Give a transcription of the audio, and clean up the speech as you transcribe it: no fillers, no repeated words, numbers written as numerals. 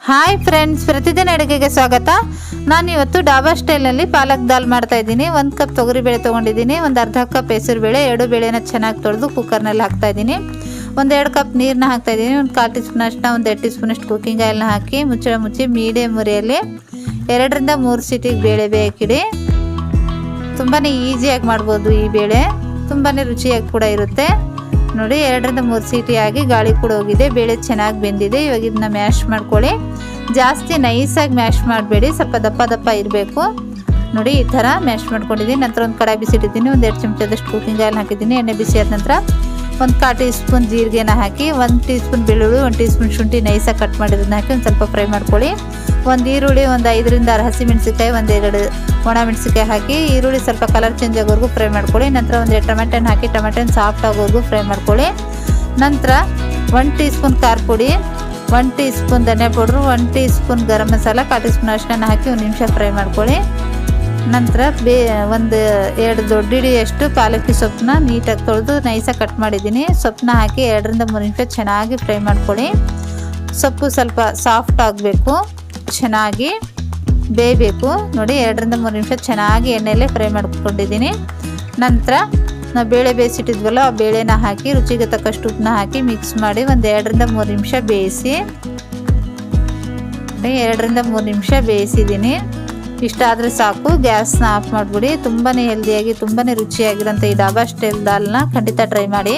Hi friends, ಪ್ರತಿದಿನ ಅಡುಗೆಗೆ ಸ್ವಾಗತ. ನಾನು ಇವತ್ತು ಡಾಬಾ ಸ್ಟೈಲ್ನಲ್ಲಿ ಪಾಲಕ್ ದಾಲ್ ಮಾಡ್ತಾ ಇದ್ದೀನಿ. 1 ಕಪ್ ತೊಗರಿಬೇಳೆ ತೊಗೊಂಡಿದ್ದೀನಿ, ಒಂದು ಅರ್ಧ ಕಪ್ ಹೆಸರುಬೇಳೆ, 2 ಬೇಳೆನ ಚೆನ್ನಾಗಿ ತೊಳೆದು ಕುಕ್ಕರ್ನಲ್ಲಿ ಹಾಕ್ತಾ ಇದ್ದೀನಿ. 1-2 ಕಪ್ ನೀರನ್ನ ಹಾಕ್ತಾ ಇದ್ದೀನಿ. ಒಂದು 1/4 ಟೀ ಸ್ಪೂನ್ ಅಷ್ಟು, 1 ಟೀ ಸ್ಪೂನ್ ಅಷ್ಟು ಕುಕ್ಕಿಂಗ್ ಆಯಿಲ್ನ ಹಾಕಿ ಮುಚ್ಚಳ ಮುಚ್ಚಿ ಮೀಡಿಯಮ್ ಉರಿಯಲ್ಲಿ 2ರಿಂದ 3 ಸೀಟಿಗೆ ಬೇಳೆ ಬೇಕಿಡಿ. ತುಂಬಾ ಈಸಿಯಾಗಿ ಮಾಡ್ಬೋದು. ಈ ಬೇಳೆ ತುಂಬಾ ರುಚಿಯಾಗಿ ಕೂಡ ಇರುತ್ತೆ. ನೋಡಿ, 2ರಿಂದ 3 ಸೀಟಿ ಆಗಿ ಗಾಳಿ ಕೂಡ ಹೋಗಿದೆ, ಬೇಳೆ ಚೆನ್ನಾಗಿ ಬೆಂದಿದೆ. ಇವಾಗ ಇದನ್ನ ಮ್ಯಾಶ್ ಮಾಡ್ಕೊಳ್ಳಿ. ಜಾಸ್ತಿ ನೈಸಾಗಿ ಮ್ಯಾಶ್ ಮಾಡಬೇಡಿ, ಸ್ವಲ್ಪ ದಪ್ಪ ಇರಬೇಕು. ನೋಡಿ, ಈ ಥರ ಮ್ಯಾಶ್ ಮಾಡ್ಕೊಂಡಿದ್ದೀನಿ. ನಂತರ ಒಂದು ಕಡಾಯಿ ಬಿಸಿಟ್ಟಿದ್ದೀನಿ, 1-2 ಚಮಚದಷ್ಟು ಕುಕ್ಕಿಂಗ್ ಆಯಿಲ್ ಹಾಕಿದ್ದೀನಿ. ಎಣ್ಣೆ ಬಿಸಿ ಆದ ನಂತರ 1/4 ಟೀ ಸ್ಪೂನ್ ಜೀರಿಗೆನ ಹಾಕಿ, 1 ಟೀ ಸ್ಪೂನ್ ಬೆಳ್ಳುಳ್ಳಿ, 1 ಟೀ ಸ್ಪೂನ್ ಶುಂಠಿ ನೈಸಾಗಿ ಕಟ್ ಮಾಡಿರೋದನ್ನ ಹಾಕಿ ಒಂದು ಸ್ವಲ್ಪ ಫ್ರೈ ಮಾಡ್ಕೊಳ್ಳಿ. ಒಂದು ಈರುಳ್ಳಿ, ಒಂದು 5ರಿಂದ 6 ಹಸಿಮೆಣಸಿಕಾಯಿ, 1-2 ಒಣ ಮೆಣಸಿಕಾಯಿ ಹಾಕಿ ಈರುಳ್ಳಿ ಸ್ವಲ್ಪ ಕಲರ್ ಚೇಂಜ್ ಆಗೋವರೆಗೂ ಫ್ರೈ ಮಾಡ್ಕೊಳ್ಳಿ. ನಂತರ 1 ಟೊಮೆಟೊನ ಹಾಕಿ ಟೊಮೆಟೊನ ಸಾಫ್ಟ್ ಆಗೋವರೆಗೂ ಫ್ರೈ ಮಾಡ್ಕೊಳ್ಳಿ. ನಂತರ 1 ಟೀ ಸ್ಪೂನ್ ಖಾರ ಪುಡಿ, 1 ಟೀ ಸ್ಪೂನ್ ಧನಿಯಾ powder, 1 tea spoon garam masala, 1/4 tea spoon ಅರಿಶಿನ ಹಾಕಿ 1 ನಿಮಿಷ ಫ್ರೈ ಮಾಡ್ಕೊಳ್ಳಿ. ನಂತರ 2 ದೊಡ್ಡ ಹಿಡಿಯಷ್ಟು ಪಾಲಕಿ ಸೊಪ್ಪನ್ನ ನೀಟಾಗಿ ತೊಳೆದು ನೈಸಾಗಿ ಕಟ್ ಮಾಡಿದ್ದೀನಿ. ಸೊಪ್ಪನ್ನ ಹಾಕಿ 2ರಿಂದ 3 ನಿಮಿಷ ಚೆನ್ನಾಗಿ ಫ್ರೈ ಮಾಡ್ಕೊಳ್ಳಿ. ಸೊಪ್ಪು ಸ್ವಲ್ಪ ಸಾಫ್ಟ್ ಆಗಬೇಕು, ಚೆನ್ನಾಗಿ ಬೇಯಬೇಕು. ನೋಡಿ, 2ರಿಂದ 3 ನಿಮಿಷ ಚೆನ್ನಾಗಿ ಎಣ್ಣೆಯಲ್ಲೇ ಫ್ರೈ ಮಾಡ್ಕೊಂಡಿದ್ದೀನಿ. ನಂತರ ನಾವು ಬೇಳೆ ಬೇಯಿಸಿಟ್ಟಿದ್ವಲ್ಲ, ಆ ಬೇಳೆನ ಹಾಕಿ ರುಚಿಗೆ ತಕ್ಕಷ್ಟು ಉಪ್ಪನ್ನ ಹಾಕಿ ಮಿಕ್ಸ್ ಮಾಡಿ 2ರಿಂದ 3 ನಿಮಿಷ ಬೇಯಿಸಿ. 2ರಿಂದ 3 ನಿಮಿಷ ಬೇಯಿಸಿದ್ದೀನಿ. ಇಷ್ಟ ಆದರೆ ಸಾಕು, ಗ್ಯಾಸ್ನ ಆಫ್ ಮಾಡಿಬಿಡಿ. ತುಂಬಾ ಹೆಲ್ದಿಯಾಗಿ ತುಂಬಾ ರುಚಿಯಾಗಿರೋಂಥ ಈ ಡಾಬಾ ಸ್ಟೈಲ್ ದಾಲ್ನ ಖಂಡಿತ ಟ್ರೈ ಮಾಡಿ.